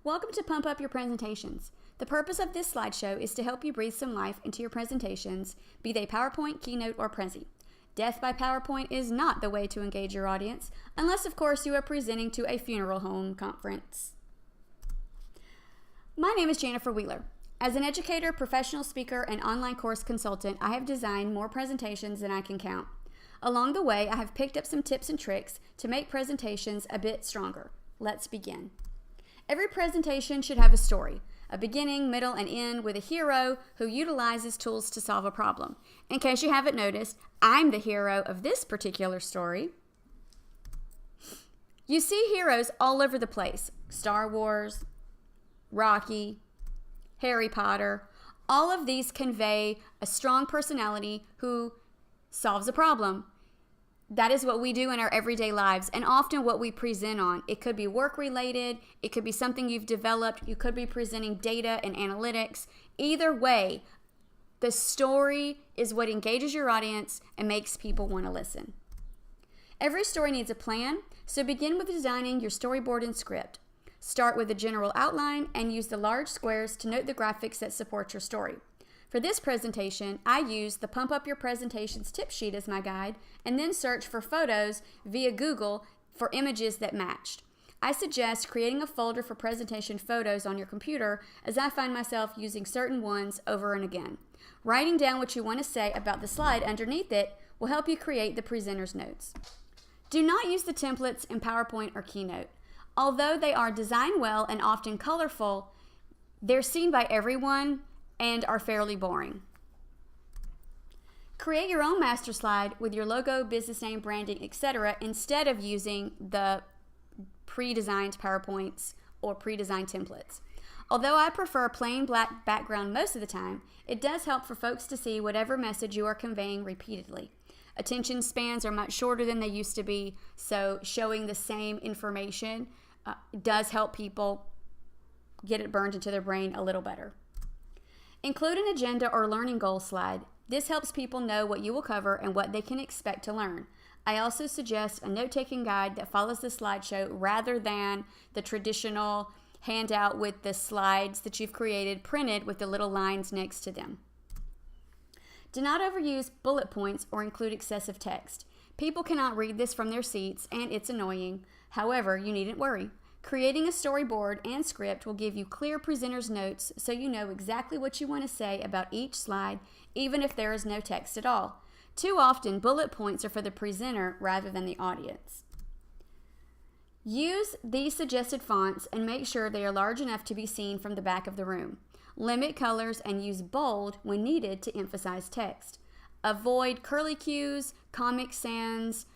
Welcome to Pump Up Your Presentations. The purpose of this slideshow is to help you breathe some life into your presentations, be they PowerPoint, Keynote, or Prezi. Death by PowerPoint is not the way to engage your audience, unless of course you are presenting to a funeral home conference. My name is Jennifer Wheeler. As an educator, professional speaker, and online course consultant, I have designed more presentations than I can count. Along the way, I have picked up some tips and tricks to make presentations a bit stronger. Let's begin. Every presentation should have a story, a beginning, middle, and end with a hero who utilizes tools to solve a problem. In case you haven't noticed, I'm the hero of this particular story. You see heroes all over the place. Star Wars, Rocky, Harry Potter. All of these convey a strong personality who solves a problem. That is what we do in our everyday lives and often what we present on. It could be work related, it could be something you've developed, you could be presenting data and analytics. Either way, the story is what engages your audience and makes people want to listen. Every story needs a plan, so begin with designing your storyboard and script. Start with a general outline and use the large squares to note the graphics that support your story. For this presentation, I used the Pump Up Your Presentations tip sheet as my guide and then searched for photos via Google for images that matched. I suggest creating a folder for presentation photos on your computer as I find myself using certain ones over and again. Writing down what you want to say about the slide underneath it will help you create the presenter's notes. Do not use the templates in PowerPoint or Keynote. Although they are designed well and often colorful, they're seen by everyone and are fairly boring. Create your own master slide with your logo, business name, branding, etc. instead of using the pre-designed PowerPoints or pre-designed templates. Although I prefer a plain black background most of the time, it does help for folks to see whatever message you are conveying repeatedly. Attention spans are much shorter than they used to be, so showing the same information does help people get it burned into their brain a little better. Include an agenda or learning goal slide. This helps people know what you will cover and what they can expect to learn. I also suggest a note-taking guide that follows the slideshow rather than the traditional handout with the slides that you've created printed with the little lines next to them. Do not overuse bullet points or include excessive text. People cannot read this from their seats and it's annoying. However, you needn't worry. Creating a storyboard and script will give you clear presenter's notes so you know exactly what you want to say about each slide, even if there is no text at all. Too often, bullet points are for the presenter rather than the audience. Use these suggested fonts and make sure they are large enough to be seen from the back of the room. Limit colors and use bold when needed to emphasize text. Avoid curly cues, Comic Sans,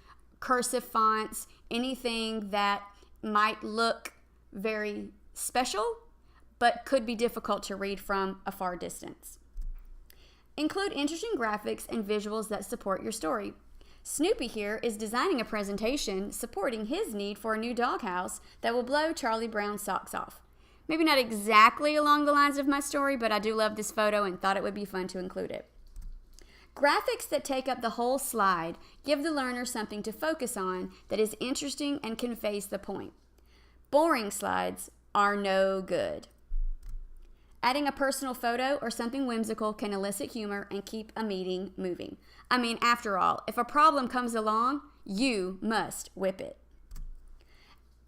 cursive fonts, anything that might look very special, but could be difficult to read from a far distance. Include interesting graphics and visuals that support your story. Snoopy here is designing a presentation supporting his need for a new doghouse that will blow Charlie Brown's socks off. Maybe not exactly along the lines of my story, but I do love this photo and thought it would be fun to include it. Graphics that take up the whole slide give the learner something to focus on that is interesting and conveys the point. Boring slides are no good. Adding a personal photo or something whimsical can elicit humor and keep a meeting moving. I mean, after all, if a problem comes along, you must whip it.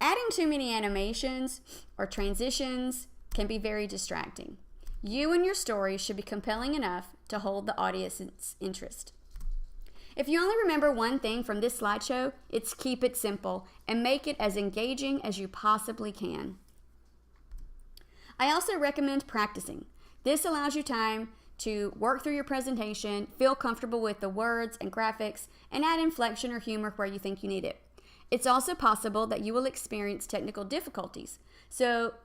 Adding too many animations or transitions can be very distracting. You and your story should be compelling enough to hold the audience's interest. If you only remember one thing from this slideshow, it's keep it simple and make it as engaging as you possibly can. I also recommend practicing. This allows you time to work through your presentation, feel comfortable with the words and graphics, and add inflection or humor where you think you need it. It's also possible that you will experience technical difficulties. So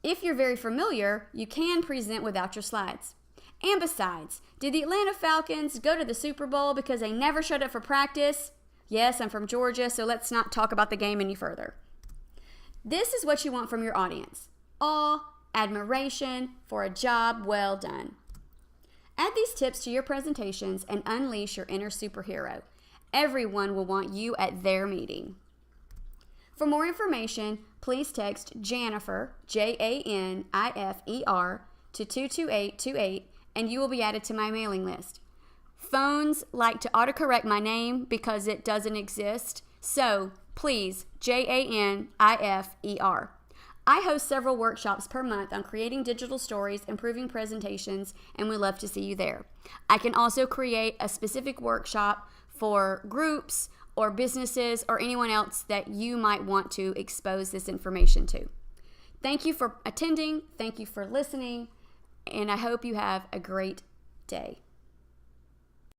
if you're very familiar, you can present without your slides. And besides, did the Atlanta Falcons go to the Super Bowl because they never showed up for practice? Yes, I'm from Georgia, so let's not talk about the game any further. This is what you want from your audience: awe, admiration for a job well done. Add these tips to your presentations and unleash your inner superhero. Everyone will want you at their meeting. For more information, please text Janifer, Janifer, to 22828 and you will be added to my mailing list. Phones like to autocorrect my name because it doesn't exist, so please, Janifer. I host several workshops per month on creating digital stories, improving presentations, and we'd love to see you there. I can also create a specific workshop for groups or businesses or anyone else that you might want to expose this information to. Thank you for attending. Thank you for listening. And I hope you have a great day.